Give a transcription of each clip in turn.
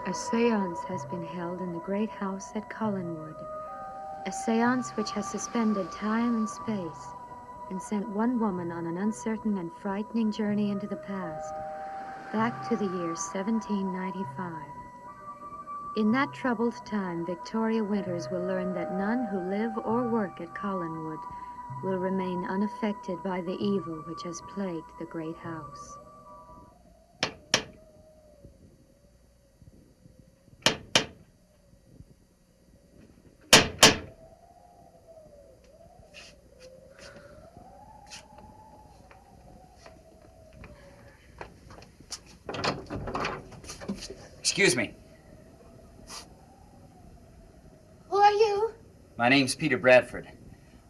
A séance has been held in the great house at Collinwood. A séance which has suspended time and space and sent one woman on an uncertain and frightening journey into the past, back to the year 1795. In that troubled time, Victoria Winters will learn that none who live or work at Collinwood will remain unaffected by the evil which has plagued the great house. Excuse me. Who are you? My name's Peter Bradford.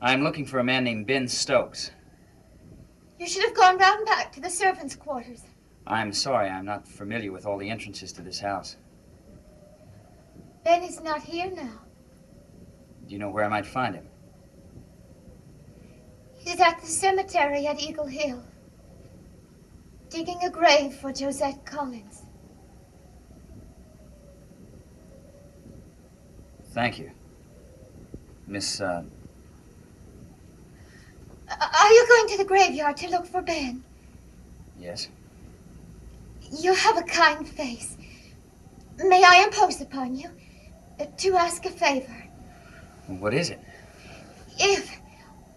I'm looking for a man named Ben Stokes. You should have gone round back to the servants' quarters. I'm sorry, I'm not familiar with all the entrances to this house. Ben is not here now. Do you know where I might find him? He's at the cemetery at Eagle Hill, digging a grave for Josette Collins. Thank you. Miss, Are you going to the graveyard to look for Ben? Yes? You have a kind face. May I impose upon you to ask a favor? What is it? If,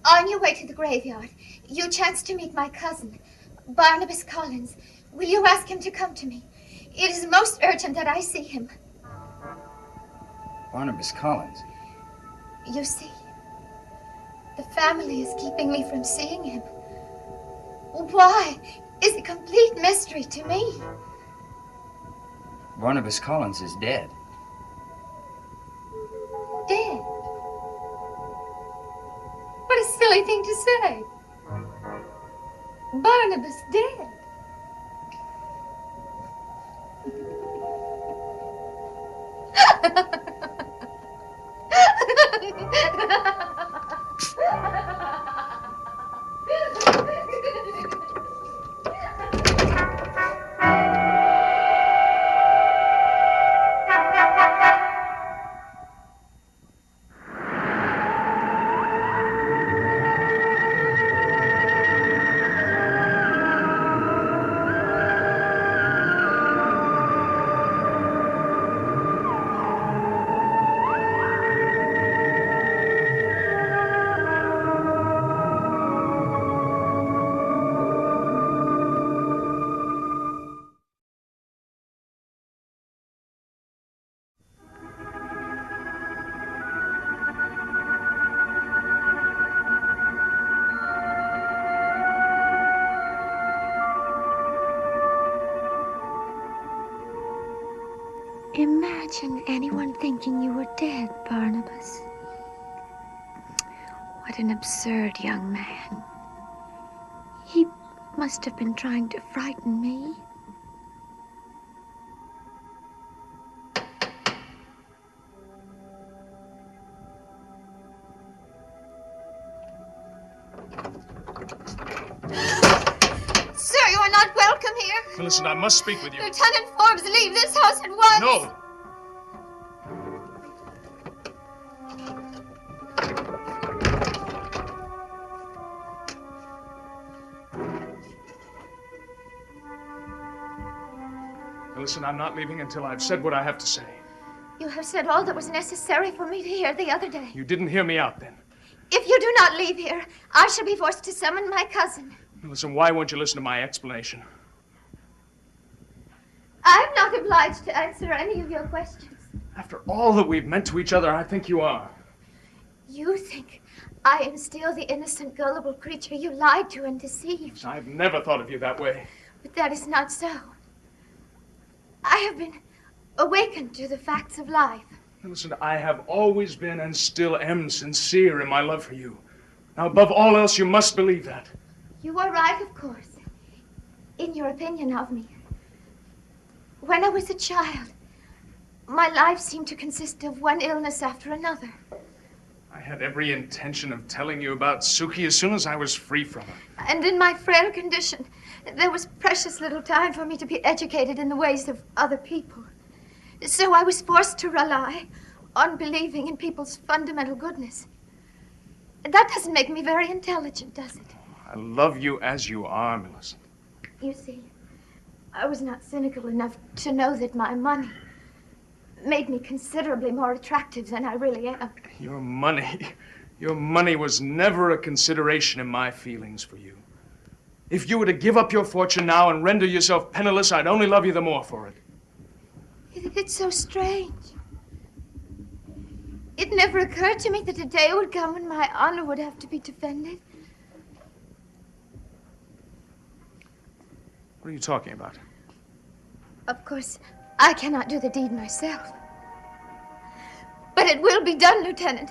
on your way to the graveyard, you chance to meet my cousin, Barnabas Collins, will you ask him to come to me? It is most urgent that I see him. Barnabas Collins? You see, the family is keeping me from seeing him. Why is a complete mystery to me. Barnabas Collins is dead. Dead? What a silly thing to say. Barnabas dead. Imagine anyone thinking you were dead, Barnabas. What an absurd young man. He must have been trying to frighten me. Sir, you are not welcome here. Millicent, I must speak with you. Lieutenant Forbes, leave this house at once. No! Millicent, I'm not leaving until I've said what I have to say. You have said all that was necessary for me to hear the other day. You didn't hear me out then. If you do not leave here, I shall be forced to summon my cousin. Millicent, why won't you listen to my explanation? I'm not obliged to answer any of your questions. After all that we've meant to each other, I think you are. You think I am still the innocent, gullible creature you lied to and deceived. I've never thought of you that way. But that is not so. I have been awakened to the facts of life. Listen, I have always been and still am sincere in my love for you. Now, above all else, you must believe that. You are right, of course, in your opinion of me. When I was a child, my life seemed to consist of one illness after another. I had every intention of telling you about Suki as soon as I was free from her. And in my frail condition, there was precious little time for me to be educated in the ways of other people. So I was forced to rely on believing in people's fundamental goodness. That doesn't make me very intelligent, does it? I love you as you are, Millicent. You see, I was not cynical enough to know that my money made me considerably more attractive than I really am. Your money was never a consideration in my feelings for you. If you were to give up your fortune now and render yourself penniless, I'd only love you the more for it. It's so strange. It never occurred to me that a day would come when my honor would have to be defended. What are you talking about? Of course, I cannot do the deed myself. But it will be done, Lieutenant.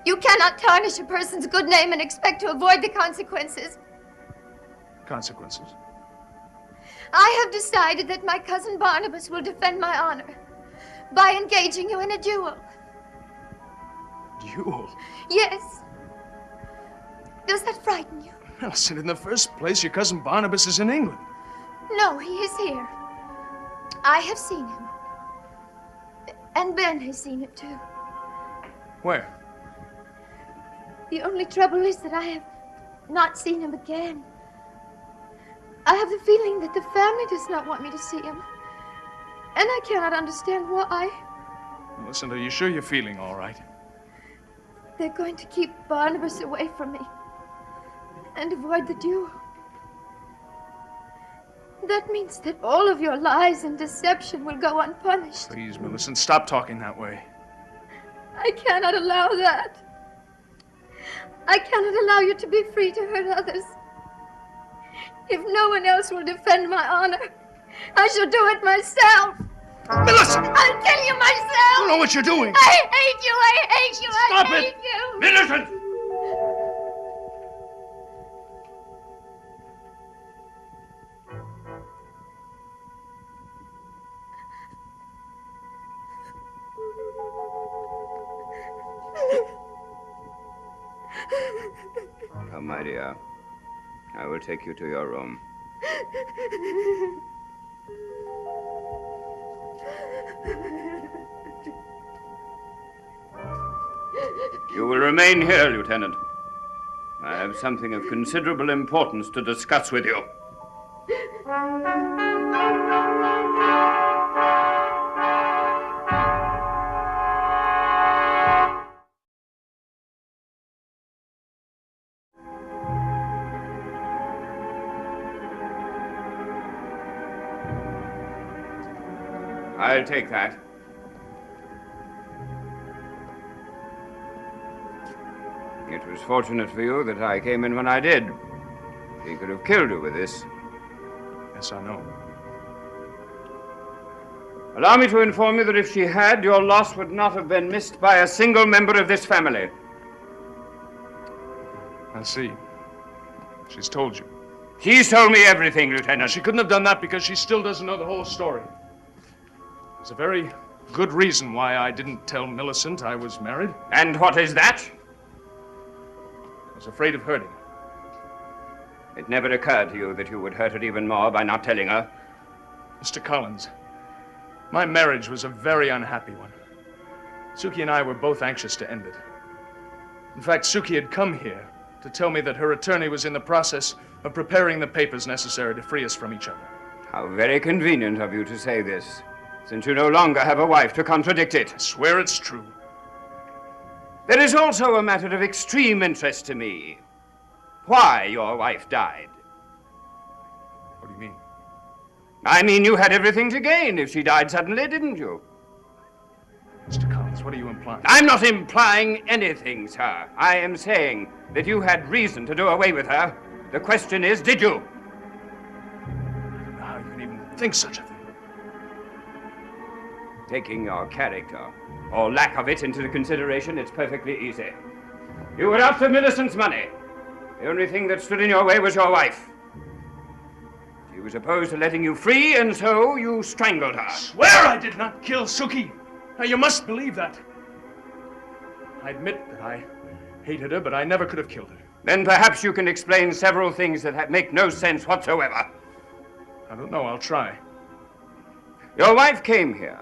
You cannot tarnish a person's good name and expect to avoid the consequences. Consequences? I have decided that my cousin Barnabas will defend my honor by engaging you in a duel. Duel? Yes. Does that frighten you? Millicent, in the first place, your cousin Barnabas is in England. No, he is here. I have seen him. And Ben has seen him too. Where? The only trouble is that I have not seen him again. I have the feeling that the family does not want me to see him. And I cannot understand why. Millicent, are you sure you're feeling all right? They're going to keep Barnabas away from me and avoid the duel. That means that all of your lies and deception will go unpunished. Please, Millicent, stop talking that way. I cannot allow that. I cannot allow you to be free to hurt others. If no one else will defend my honor, I shall do it myself. Millicent! I'll kill you myself! You know what you're doing! I hate you! I hate you! Stop I it! hate you! Millicent! Come, my dear. I will take you to your room. You will remain here, Lieutenant. I have something of considerable importance to discuss with you. I'll take that. It was fortunate for you that I came in when I did. She could have killed you with this. Yes, I know. Allow me to inform you that if she had, your loss would not have been missed by a single member of this family. I see. She's told you. She's told me everything, Lieutenant. She couldn't have done that because she still doesn't know the whole story. There's a very good reason why I didn't tell Millicent I was married. And what is that? I was afraid of hurting her. It never occurred to you that you would hurt her even more by not telling her. Mr. Collins, my marriage was a very unhappy one. Suki and I were both anxious to end it. In fact, Suki had come here to tell me that her attorney was in the process of preparing the papers necessary to free us from each other. How very convenient of you to say this, since you no longer have a wife to contradict it. I swear it's true. There is also a matter of extreme interest to me. Why your wife died. What do you mean? I mean, you had everything to gain if she died suddenly, didn't you? Mr. Collins, what are you implying? I'm not implying anything, sir. I am saying that you had reason to do away with her. The question is, did you? I don't know how you can even think such a thing. Taking your character, or lack of it, into consideration, it's perfectly easy. You were after Millicent's money. The only thing that stood in your way was your wife. She was opposed to letting you free, and so you strangled her. I swear I did not kill Suki. Now, you must believe that. I admit that I hated her, but I never could have killed her. Then perhaps you can explain several things that make no sense whatsoever. I don't know. I'll try. Your wife came here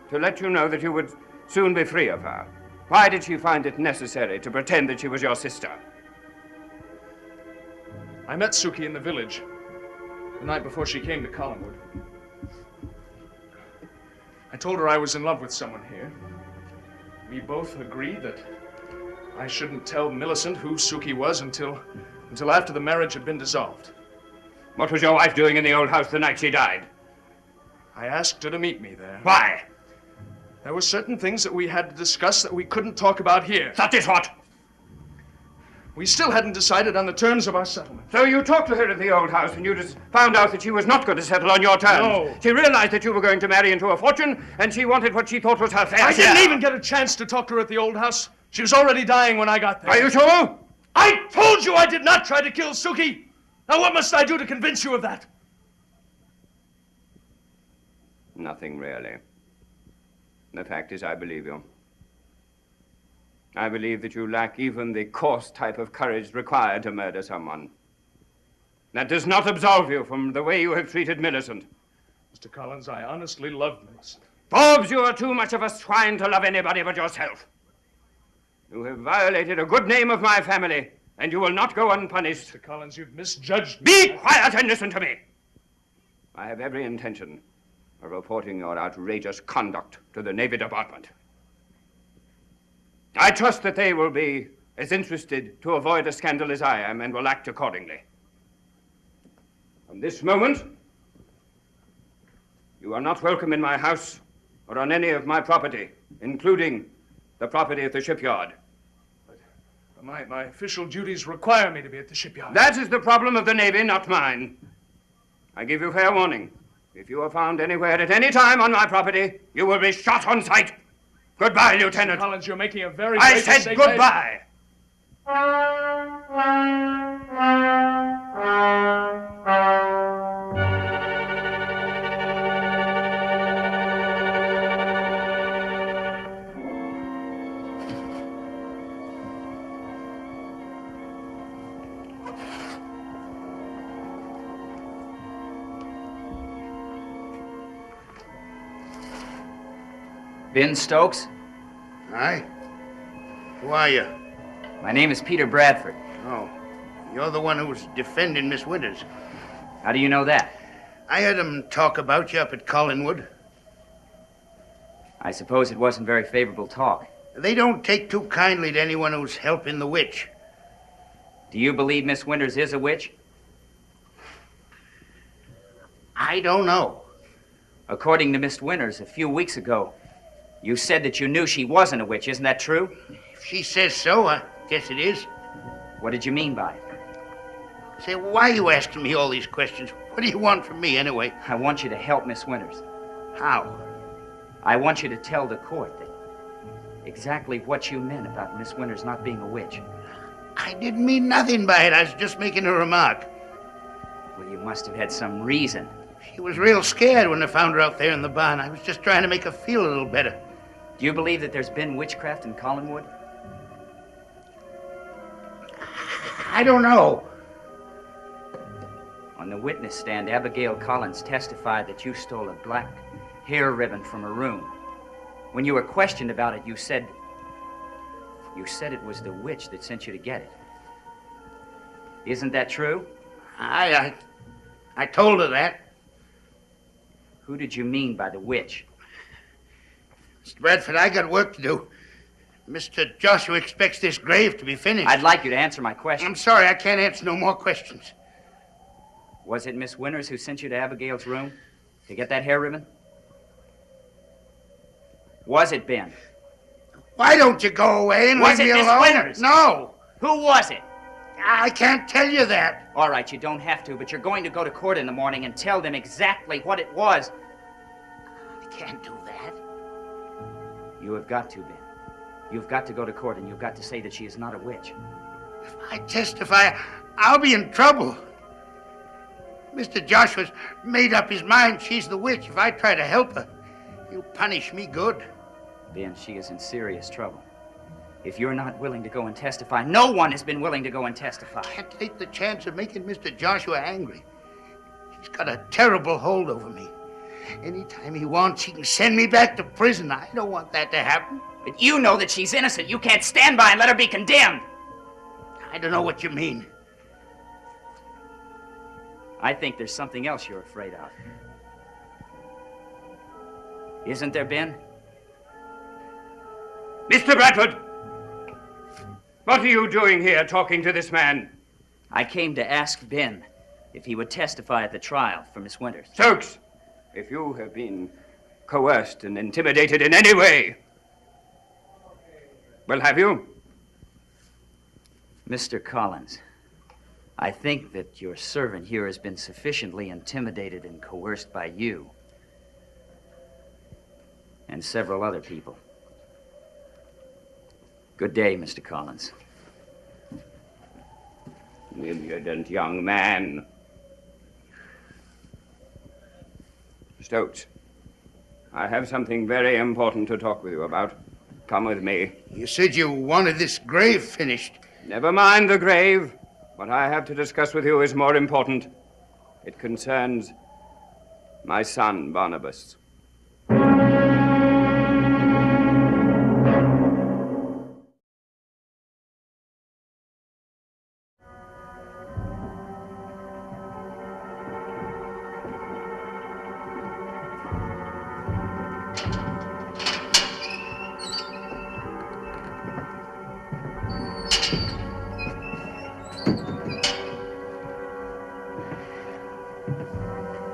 to let you know that you would soon be free of her. Why did she find it necessary to pretend that she was your sister? I met Suki in the village the night before she came to Collinwood. I told her I was in love with someone here. We both agreed that I shouldn't tell Milicent who Suki was until after the marriage had been dissolved. What was your wife doing in the old house the night she died? I asked her to meet me there. Why? There were certain things that we had to discuss that we couldn't talk about here. That is what? We still hadn't decided on the terms of our settlement. So you talked to her at the old house and you just found out that she was not going to settle on your terms. No. She realized that you were going to marry into a fortune and she wanted what she thought was her fair I share. didn't even get a chance to talk to her at the old house. She was already dying when I got there. Are you sure? I told you I did not try to kill Suki. Now what must I do to convince you of that? Nothing really. The fact is, I believe you. I believe that you lack even the coarse type of courage required to murder someone. That does not absolve you from the way you have treated Milicent. Mr. Collins, I honestly love Milicent. Forbes, you are too much of a swine to love anybody but yourself. You have violated a good name of my family, and you will not go unpunished. Mr. Collins, you've misjudged me. Be quiet and listen to me. I have every intention of reporting your outrageous conduct to the Navy Department. I trust that they will be as interested to avoid a scandal as I am and will act accordingly. From this moment, you are not welcome in my house or on any of my property, including the property at the shipyard. But my official duties require me to be at the shipyard. That is the problem of the Navy, not mine. I give you fair warning. If you are found anywhere at any time on my property, you will be shot on sight. Goodbye, Lieutenant. Mr. Collins, you're making a very I great said mistake. goodbye. Ben Stokes? Aye? Who are you? My name is Peter Bradford. Oh, you're the one who was defending Miss Winters. How do you know that? I heard them talk about you up at Collinwood. I suppose it wasn't very favorable talk. They don't take too kindly to anyone who's helping the witch. Do you believe Miss Winters is a witch? I don't know. According to Miss Winters, a few weeks ago, you said that you knew she wasn't a witch. Isn't that true? If she says so, I guess it is. What did you mean by it? Say, why are you asking me all these questions? What do you want from me, anyway? I want you to help Miss Winters. How? I want you to tell the court that exactly what you meant about Miss Winters not being a witch. I didn't mean nothing by it. I was just making a remark. Well, you must have had some reason. She was real scared when I found her out there in the barn. I was just trying to make her feel a little better. Do you believe that there's been witchcraft in Collinwood? I don't know. On the witness stand, Abigail Collins testified that you stole a black hair ribbon from her room. When you were questioned about it, you said it was the witch that sent you to get it. Isn't that true? I told her that. Who did you mean by the witch? Mr. Bradford, I got work to do. Mr. Joshua expects this grave to be finished. I'd like you to answer my question. I'm sorry, I can't answer no more questions. Was it Miss Winters who sent you to Abigail's room to get that hair ribbon? Was it Ben? Why don't you go away and Was leave it me Miss alone? Winters? No. Who was it? I can't tell you that. All right, you don't have to, but you're going to go to court in the morning and tell them exactly what it was. I can't do that. You have got to, Ben. You've got to go to court and you've got to say that she is not a witch. If I testify, I'll be in trouble. Mr. Joshua's made up his mind she's the witch. If I try to help her, he'll punish me good. Ben, she is in serious trouble. If you're not willing to go and testify, no one has been willing to go and testify. I can't take the chance of making Mr. Joshua angry. He's got a terrible hold over me. Anytime he wants, he can send me back to prison. I don't want that to happen. But you know that she's innocent. You can't stand by and let her be condemned. I don't know what you mean. I think there's something else you're afraid of. Isn't there, Ben? Mr. Bradford! What are you doing here talking to this man? I came to ask Ben if he would testify at the trial for Miss Winters. Stokes, if you have been coerced and intimidated in any way, well, have you? Mr. Collins, I think that your servant here has been sufficiently intimidated and coerced by you and several other people. Good day, Mr. Collins. Impudent young man. Stokes, I have something very important to talk with you about. Come with me. You said you wanted this grave finished. Never mind the grave. What I have to discuss with you is more important. It concerns my son, Barnabas.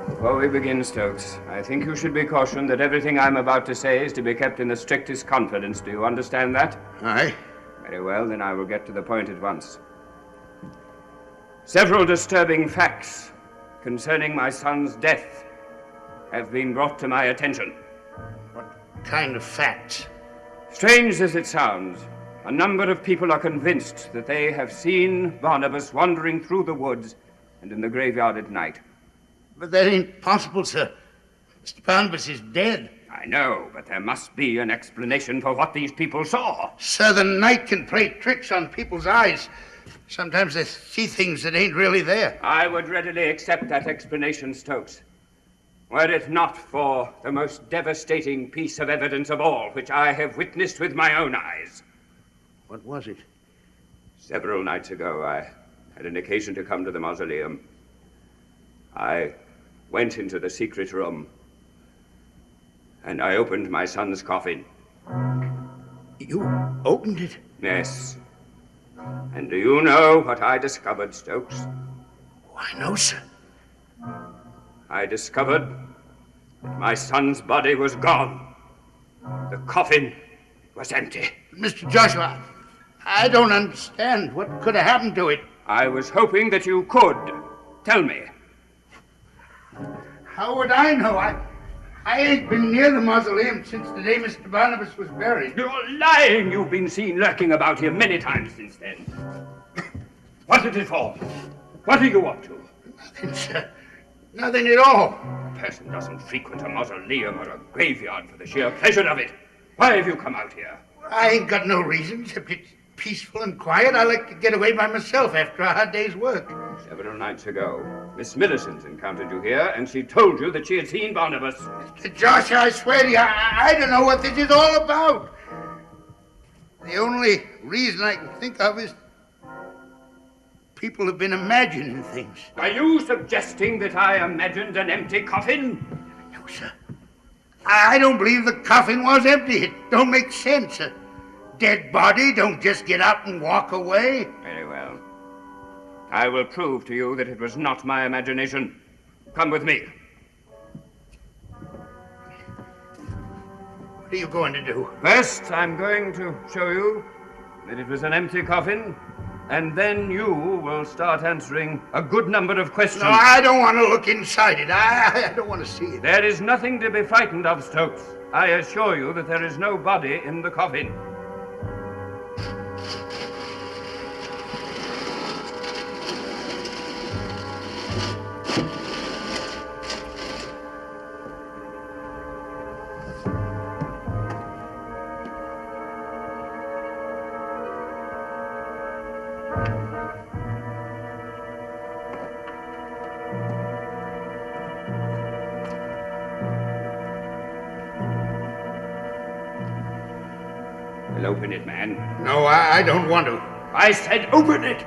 Before we begin, Stokes, I think you should be cautioned that everything I'm about to say is to be kept in the strictest confidence. Do you understand that? Aye. Very well, then I will get to the point at once. Several disturbing facts concerning my son's death have been brought to my attention. What kind of facts? Strange as it sounds, a number of people are convinced that they have seen Barnabas wandering through the woods and in the graveyard at night. But that ain't possible, sir. Mr. Barnabas is dead. I know, but there must be an explanation for what these people saw. Sir, the night can play tricks on people's eyes. Sometimes they see things that ain't really there. I would readily accept that explanation, Stokes, were it not for the most devastating piece of evidence of all, which I have witnessed with my own eyes. What was it? Several nights ago, I had an occasion to come to the mausoleum. I went into the secret room, and I opened my son's coffin. You opened it? Yes. And do you know what I discovered, Stokes? Why, no, sir. I discovered that my son's body was gone. The coffin was empty. Mr. Joshua, I don't understand. What could have happened to it? I was hoping that you could. Tell me. How would I know? I ain't been near the mausoleum since the day Mr. Barnabas was buried. You're lying! You've been seen lurking about here many times since then. What is it for? What are you up to? Nothing, sir. Nothing at all. A person doesn't frequent a mausoleum or a graveyard for the sheer pleasure of it. Why have you come out here? I ain't got no reason, except it's peaceful and quiet. I like to get away by myself after a hard day's work. Several nights ago, Miss Millicent encountered you here, and she told you that she had seen Barnabas. Mr. Josh, I swear to you, I don't know what this is all about. The only reason I can think of is people have been imagining things. Are you suggesting that I imagined an empty coffin? No, sir. I don't believe the coffin was empty. It don't make sense. A dead body don't just get up and walk away. Very well. I will prove to you that it was not my imagination. Come with me. What are you going to do? First, I'm going to show you that it was an empty coffin, and then you will start answering a good number of questions. No, I don't want to look inside it. I don't want to see it. There is nothing to be frightened of, Stokes. I assure you that there is no body in the coffin. Well, open it, man. No, I don't want to. I said open it!